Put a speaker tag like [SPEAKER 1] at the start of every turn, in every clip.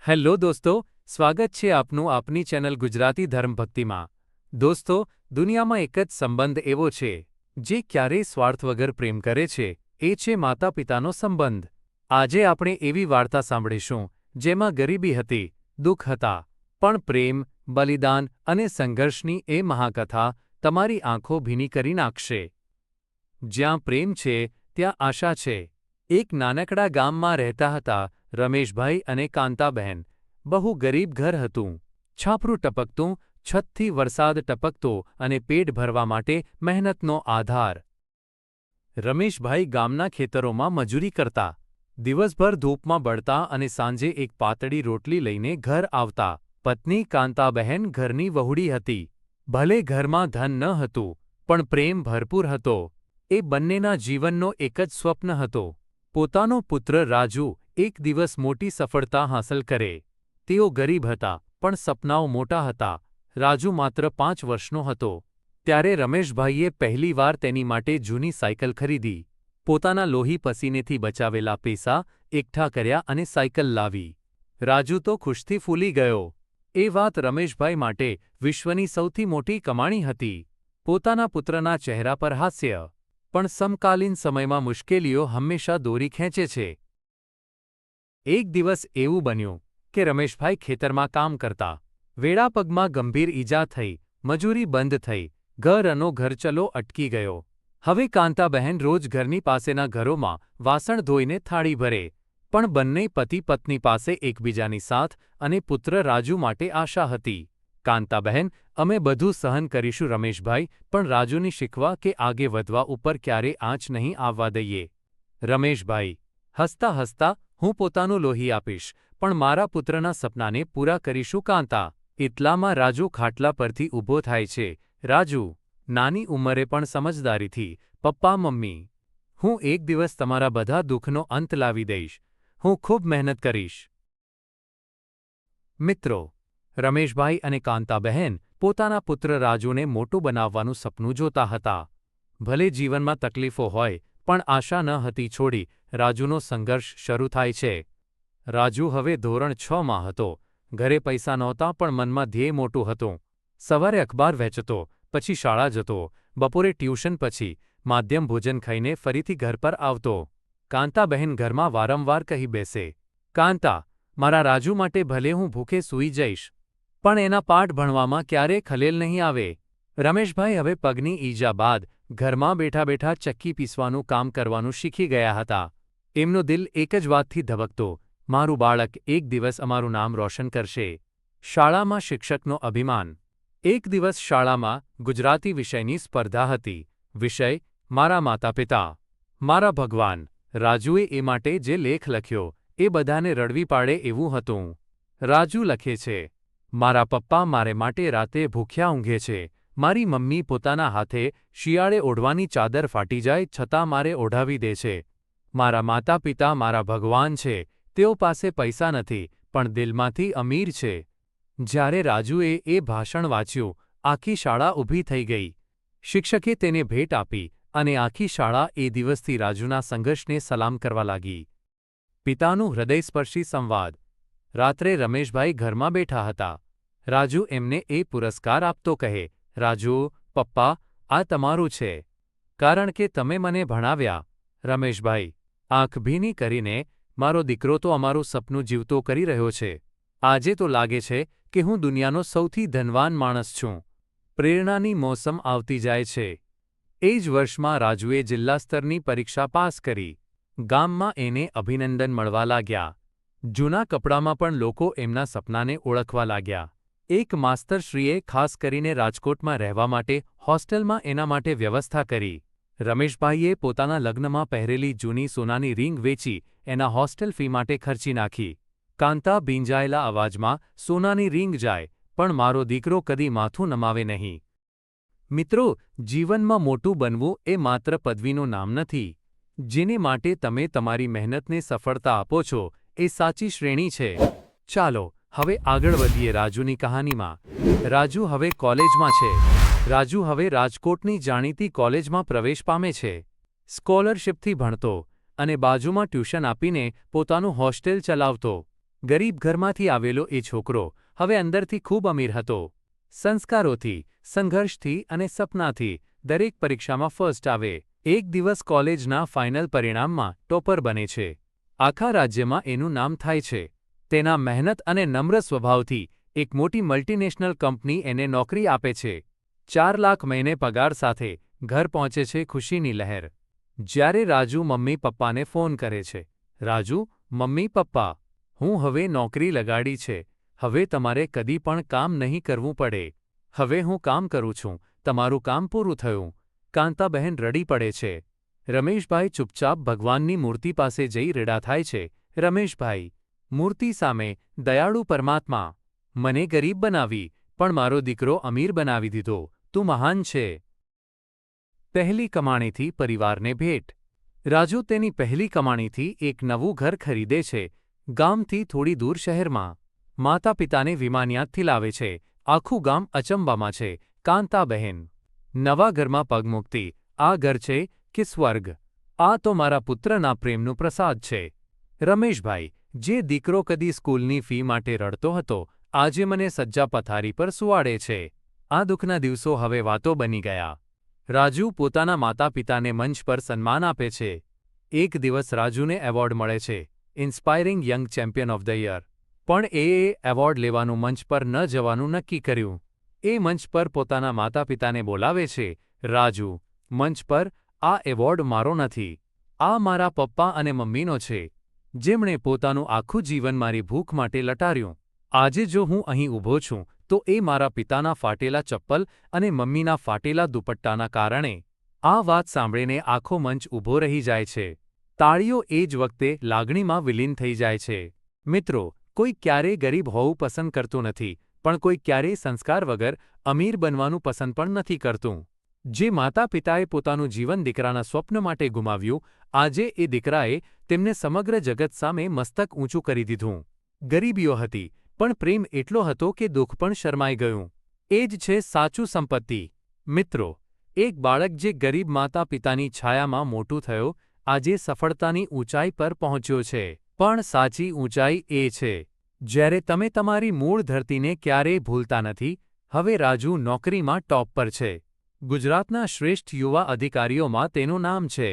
[SPEAKER 1] Hello દોસ્તો, સ્વાગત છે આપનું આપની ચેનલ ગુજરાતી ધર્મભક્તિમાં। દોસ્તો, દુનિયામાં એક જ સંબંધ એવો છે જે ક્યારેય સ્વાર્થ વગર પ્રેમ કરે છે, એ છે માતા-પિતાનો સંબંધ। આજે આપણે એવી વાર્તા સાંભળીશું જેમાં ગરીબી હતી, દુઃખ હતા, પણ પ્રેમ, બલિદાન અને સંઘર્ષની એ મહાકથા તમારી આંખો ભીની કરી નાખશે। જ્યાં પ્રેમ છે, ત્યાં આશા છે। એક નાનકડા ગામમાં રહેતા હતા રમેશભાઈ અને કાંતાબહેન। બહુ ગરીબ ઘર હતું, છાપરું ટપકતું, છતથી વરસાદ ટપકતો અને પેટ ભરવા માટે મહેનતનો આધાર। રમેશભાઈ ગામના ખેતરોમાં મજૂરી કરતા, દિવસભર ધૂપમાં બળતા અને સાંજે એક પાતળી રોટલી લઈને ઘર આવતા। પત્ની કાંતાબહેન ઘરની વહુડી હતી। ભલે ઘરમાં ધન ન હતું, પણ પ્રેમ ભરપૂર હતો। એ બંનેના જીવનનો એક જ સ્વપ્ન હતો, પોતાનો પુત્ર રાજુ એક દિવસ મોટી સફળતા હાંસલ કરે। તેઓ ગરીબ હતા, પણ સપનાઓ મોટા હતા। રાજુ માત્ર 5 વર્ષનો હતો ત્યારે રમેશભાઈએ પહેલીવાર તેની માટે જૂની સાયકલ ખરીદી। પોતાના લોહી પસીનેથી બચાવેલા પૈસા એકઠા કર્યા અને સાયકલ લાવી। રાજુ તો ખુશથી ફૂલી ગયો। એ વાત રમેશભાઈ માટે વિશ્વની સૌથી મોટી કમાણી હતી। પોતાના પુત્રના ચહેરા પર હાસ્ય, પણ સમકાલીન સમયમાં મુશ્કેલીઓ હંમેશા દોરી ખેંચે છે। એક દિવસ એવું બન્યું કે રમેશભાઈ ખેતરમાં કામ કરતા, વેડા પગમાં ગંભીર ઈજા થઈ, મજૂરી બંધ થઈ, ઘરનો ખર્ચલો અટકી ગયો। હવે કાંતાબહેન રોજ ઘરની પાસેના ઘરોમાં વાસણ ધોઈને થાળી ભરે, પણ બંને પતિ પત્ની પાસે એકબીજાની સાથ અને પુત્ર રાજુ માટે આશા હતી। કાંતાબહેન, અમે બધું સહન કરીશું રમેશભાઈ, પણ રાજુની શીખવા કે આગે વધવા ઉપર ક્યારે આંચ નહીં આવવા દઈએ। રમેશભાઈ હસતા હસતા, હું પોતાનું લોહી આપીશ, પણ મારા પુત્રના સપનાને પૂરા કરીશું કાંતા। એટલામાં રાજુ ખાટલા પરથી ઊભો થાય છે। રાજુ નાની ઉંમરે પણ સમજદારીથી, પપ્પા મમ્મી, હું એક દિવસ તમારા બધા દુઃખનો અંત લાવી દઈશ, હું ખૂબ મહેનત કરીશ। મિત્રો, રમેશભાઈ અને કાંતાબહેન પોતાના પુત્ર રાજુને મોટું બનાવવાનું સપનું જોતા હતા। ભલે જીવનમાં તકલીફો હોય, પણ આશા ન હતી છોડી રાજુનો સંઘર્ષ શરૂ થાય છે। રાજુ હવે ધોરણ 6માં હતો। ઘરે પૈસા નહોતા, પણ મનમાં ધ્યેય મોટું હતું। સવારે અખબાર વહેંચતો, પછી શાળા જતો, બપોરે ટ્યુશન, પછી માધ્યમ ભોજન ખાઈને ફરીથી ઘર પર આવતો। કાંતાબહેન ઘરમાં વારંવાર કહી બેસે, કાંતા, મારા રાજુ માટે ભલે હું ભૂખે સૂઈ જઈશ, પણ એના પાઠ ભણવામાં ક્યારેય ખલેલ નહીં આવે। રમેશભાઈ હવે પગની ઈજા બાદ ઘરમાં બેઠા બેઠા ચક્કી પીસવાનું કામ કરવાનું શીખી ગયા હતા। એમનો દિલ એક જ વાતથી ધબકતો, મારું બાળક એક દિવસ અમારું નામ રોશન કરશે। શાળામાં શિક્ષકનો અભિમાન। એક દિવસ શાળામાં ગુજરાતી વિષયની સ્પર્ધા હતી। વિષય, મારા માતા-પિતા, મારા ભગવાન। રાજુએ એ માટે જે લેખ લખ્યો એ બધાને રડવી પાડે એવું હતું। રાજુ લખે છે, મારા પપ્પા મારે માટે રાતે ભૂખ્યા ઊંઘે છે, મારી મમ્મી પોતાના હાથે શિયાળે ઓઢવાની ચાદર ફાટી જાય છતાં મારે ઓઢાવી દે છે, મારા માતા-પિતા મારા ભગવાન છે, તેઓ પાસે પૈસા નથી, પણ દિલમાંથી અમીર છે। જ્યારે રાજુએ એ ભાષણ વાંચ્યું, આખી શાળા ઊભી થઈ ગઈ। શિક્ષકે તેને ભેટ આપી અને આખી શાળા એ દિવસથી રાજુના સંઘર્ષને સલામ કરવા લાગી। પિતાનું હૃદયસ્પર્શી સંવાદ। રાત્રે રમેશભાઈ ઘરમાં બેઠા હતા। રાજુ એમને એ પુરસ્કાર આપતો કહે, રાજુ, પપ્પા, આ તમારું છે, કારણ કે તમે મને ભણાવ્યા। રમેશભાઈ આંખ ભીની કરીને, મારો દીકરો તો અમારું સપનું જીવતો કરી રહ્યો છે। આજે તો લાગે છે કે હું દુનિયાનો સૌથી ધનવાન માણસ છું। પ્રેરણાની મોસમ આવતી જાય છે। એ જ વર્ષમાં રાજુએ જિલ્લા સ્તરની પરીક્ષા પાસ કરી। ગામમાં એને અભિનંદન મળવા લાગ્યા। જૂના કપડામાં પણ લોકો એમના સપનાને ઓળખવા લાગ્યા। એક માસ્તરશ્રીએ ખાસ કરીને રાજકોટમાં રહેવા માટે હોસ્ટેલમાં એના માટે વ્યવસ્થા કરી। રમેશભાઈએ પોતાના લગ્નમાં પહેરેલી જૂની સોનાની રીંગ વેચી એના હોસ્ટેલ ફી માટે ખર્ચી નાખી। કાંતા ભીંજાયેલા અવાજમાં, સોનાની રીંગ જાય, પણ મારો દીકરો કદી માથું નમાવે નહીં। મિત્રો, જીવનમાં મોટું બનવું એ માત્ર પદવીનું નામ નથી। જેને માટે તમે તમારી મહેનતને સફળતા આપો છો, એ સાચી શ્રેણી છે। ચાલો હવે આગળ વધીએ રાજુની કહાનીમાં। રાજુ હવે કોલેજમાં છે। રાજુ હવે રાજકોટની જાણીતી કોલેજમાં પ્રવેશ પામે છે। સ્કોલરશિપથી ભણતો અને બાજુમાં ટ્યુશન આપીને પોતાનું હોસ્ટેલ ચલાવતો। ગરીબ ઘરમાંથી આવેલો એ છોકરો હવે અંદરથી ખૂબ અમીર હતો. સંસ્કારોથી, સંઘર્ષથી અને સપનાથી દરેક પરીક્ષામાં ફર્સ્ટ આવે. એક દિવસ કોલેજના ફાઇનલ પરિણામમાં ટોપર બને છે. આખા રાજ્યમાં એનું નામ થાય છે. તેના મહેનત અને નમ્ર સ્વભાવથી એક મોટી મલ્ટીનેશનલ કંપની એને નોકરી આપે છે. 4 લાખ મહિને પગાર સાથે ઘર પહોંચે છે ખુશીની લહેર. જ્યારે રાજુ મમ્મી પપ્પાને ફોન કરે છે. રાજુ, મમ્મી પપ્પા, હું હવે નોકરી લગાડી છે. હવે તમારે કદી પણ કામ નહીં કરવું પડે. હવે હું કામ કરું છું, તમારું કામ પૂરું થયું. કાંતાબહેન રડી પડે છે. રમેશભાઈ ચૂપચાપ ભગવાનની મૂર્તિ પાસે જઈ રડા થાય છે. રમેશભાઈ, મૂર્તિ સામે, દયાળુ પરમાત્મા, મને ગરીબ બનાવી, પણ મારો દીકરો અમીર બનાવી દીધો. તું મહાન છે. પહેલી કમાણીથી પરિવારને ભેટ. રાજુ તેની પહેલી કમાણીથી એક નવું ઘર ખરીદે છે, ગામથી થોડી દૂર શહેરમાં. માતા પિતાને વિમાનિયાતથી લાવે છે. આખું ગામ અચંબામાં છે. કાંતાબહેન નવા ઘરમાં પગ મૂકતી, આ ઘર છે કે સ્વર્ગ? આ તો મારા પુત્રના પ્રેમનું પ્રસાદ છે. રમેશભાઈ, જે દીકરો કદી સ્કૂલની ફી માટે રડતો હતો, આજે મને સજ્જા પથારી પર સુવાડે છે. આ દુઃખના દિવસો હવે વાતો બની ગયા. રાજુ પોતાના માતા પિતાને મંચ પર સન્માન આપે છે. એક દિવસ રાજુને એવોર્ડ મળે છે, inspiring young champion of the year. પણ એ એવોર્ડ લેવાનું મંચ પર ન જવાનું નક્કી કર્યું. એ મંચ પર પોતાના માતા પિતાને બોલાવે છે. રાજુ, મંચ પર, આ એવોર્ડ મારો નથી. આ મારા પપ્પા અને મમ્મીનો છે, જેમણે પોતાનું આખું જીવન મારી ભૂખ માટે લટાર્યું. આજે જો હું અહીં ઊભો છું, તો એ મારા પિતાના ફાટેલા ચપ્પલ અને મમ્મીના ફાટેલા દુપટ્ટાના કારણે. આ વાત સાંભળીને આખો મંચ ઊભો રહી જાય છે. તાળીઓ એ જ વખતે લાગણીમાં વિલીન થઈ જાય છે. મિત્રો, કોઈ ક્યારેય ગરીબ હોવું પસંદ કરતું નથી, પણ કોઈ ક્યારેય સંસ્કાર વગર અમીર બનવાનું પસંદ પણ નથી કરતું. જે માતા પિતાએ પોતાનું જીવન દીકરાના સ્વપ્ન માટે ગુમાવ્યું, આજે એ દીકરાએ તેમને સમગ્ર જગત સામે મસ્તક ઊંચું કરી દીધું. ગરીબીઓ હતી, પણ પ્રેમ એટલો હતો કે દુઃખ પણ શરમાઈ ગયું. એ જ છે સાચું સંપત્તિ. મિત્રો, એક બાળક જે ગરીબ માતા પિતાની છાયામાં મોટું થયો, આજે સફળતાની ઊંચાઈ પર પહોંચ્યો છે. પણ સાચી ઊંચાઈ એ છે જ્યારે તમે તમારી મૂળ ધરતીને ક્યારેય ભૂલતા નથી. હવે રાજુ નોકરીમાં ટોપ પર છે. ગુજરાતના શ્રેષ્ઠ યુવા અધિકારીઓમાં તેનું નામ છે.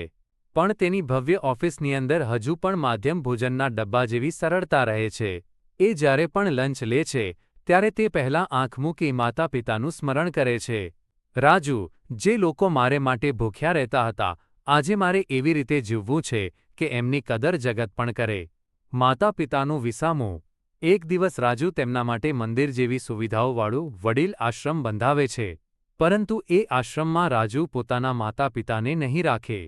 [SPEAKER 1] પણ તેની ભવ્ય ઓફિસની અંદર હજુ પણ માધ્યમ ભોજનના ડબ્બા જેવી સરળતા રહે છે. એ જ્યારે પણ લંચ લે છે, ત્યારે તે પહેલાં આંખ મૂકી માતા પિતાનું સ્મરણ કરે છે. રાજુ, જે લોકો મારે માટે ભૂખ્યા રહેતા હતા, આજે મારે એવી રીતે જીવવું છે કે એમની કદર જગત પણ કરે. માતા પિતાનું વિસામું. એક દિવસ રાજુ તેમના માટે મંદિર જેવી સુવિધાઓવાળું વડીલ આશ્રમ બંધાવે છે. પરંતુ એ આશ્રમમાં રાજુ પોતાના માતા પિતાને નહીં રાખે.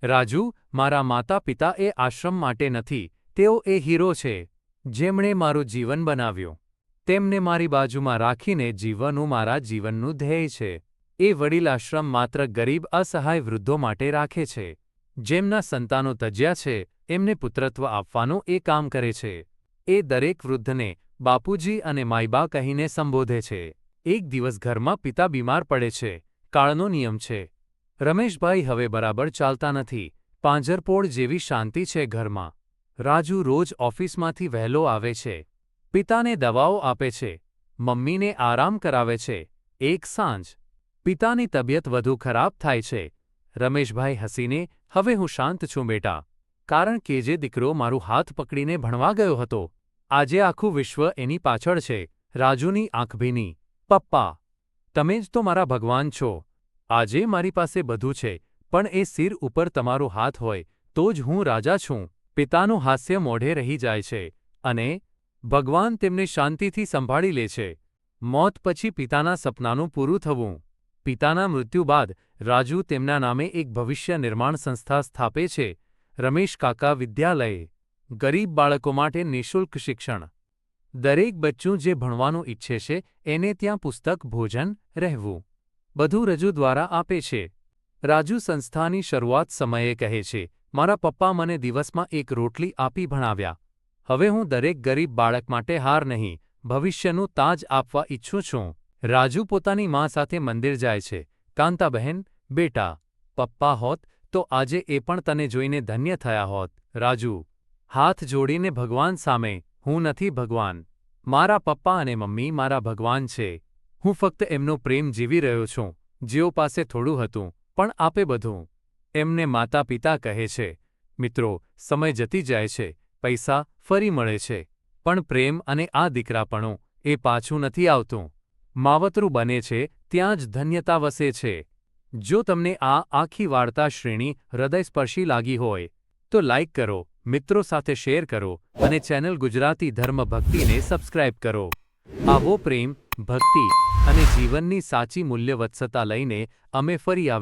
[SPEAKER 1] રાજુ, મારા માતા પિતા એ આશ્રમ માટે નથી, તેઓ એ હીરો છે, જેમણે મારું જીવન બનાવ્યું. તેમને મારી બાજુમાં રાખીને જીવવાનું મારા જીવનનું ધ્યેય છે. એ વડીલ આશ્રમ માત્ર ગરીબ અસહાય વૃદ્ધો માટે રાખે છે. જેમના સંતાનો તજ્યા છે, એમને પુત્રત્વ આપવાનું એ કામ કરે છે. એ દરેક વૃદ્ધને બાપુજી અને માયબા કહીને સંબોધે છે. એક દિવસ ઘરમાં પિતા બીમાર પડે છે. કાળનો નિયમ છે. રમેશભાઈ હવે બરાબર ચાલતા નથી. પાંજરપોળ જેવી શાંતિ છે ઘરમાં. રાજુ રોજ ઓફિસમાંથી વહેલો આવે છે. પિતાને દવાઓ આપે છે. મમ્મીને આરામ કરાવે છે. એક સાંજ પિતાની તબિયત વધુ ખરાબ થાય છે. રમેશભાઈ હસીને, હવે હું શાંત છું બેટા, કારણ કે જે દીકરો મારું હાથ પકડીને ભણવા ગયો હતો, આજે આખું વિશ્વ એની પાછળ છે. રાજુની આંખ ભીની. પપ્પા, તમે જ તો મારા ભગવાન છો. આજે મારી પાસે બધું છે, પણ એ સિર ઉપર તમારો હાથ હોય તો જ હું રાજા છું. પિતાનું હાસ્ય મોઢે રહી જાય છે, અને ભગવાન તેમને શાંતિથી સંભાળી લે છે. મોત પછી પિતાના સપનાનું પૂરું થવું. પિતાના મૃત્યુ બાદ રાજુ તેમના નામે એક ભવિષ્ય નિર્માણ સંસ્થા સ્થાપે છે, રમેશ કાકા વિદ્યાલય. ગરીબ બાળકો માટે નિઃશુલ્ક શિક્ષણ. દરેક બચ્ચું જે ભણવાનું ઈચ્છે છે, એને ત્યાં પુસ્તક, ભોજન, રહેવું બધું રજૂ દ્વારા આપે છે. રાજુ સંસ્થાની શરૂઆત સમયે કહે છે, મારા પપ્પા મને દિવસમાં એક રોટલી આપી ભણાવ્યા. હવે હું દરેક ગરીબ બાળક માટે હાર નહીં, ભવિષ્યનું તાજ આપવા ઈચ્છું છું. રાજુ પોતાની મા સાથે મંદિર જાય છે. કાંતાબહેન, બેટા, પપ્પા હોત તો આજે એ પણ તને જોઈને ધન્ય થયા હોત. રાજુ હાથ જોડીને ભગવાન સામે, હું નથી ભગવાન. મારા પપ્પા અને મમ્મી મારા ભગવાન છે. હું ફક્ત એમનો પ્રેમ જીવી રહ્યો છું, જેઓ પાસે થોડું હતું, પણ આપે બધું. એમને માતા પિતા કહે છે. મિત્રો, સમય જતી જાય છે, પૈસા ફરી મળે છે. પણ પ્રેમ અને આ દીકરાપણું, એ પાછું નથી આવતું. માવતરું બને છે ત્યાં જ ધન્યતા વસે છે. જો તમને આ આખી વાર્તા શ્રેણી હૃદયસ્પર્શી લાગી હોય, તો લાઇક કરો, મિત્રો સાથે શેર કરો અને ચેનલ ગુજરાતી ધર્મ ભક્તિને સબસ્ક્રાઇબ કરો. આવો પ્રેમ, ભક્તિ અને જીવનની સાચી મૂલ્યવત્સતા લઈને અમે ફરી આવીશું.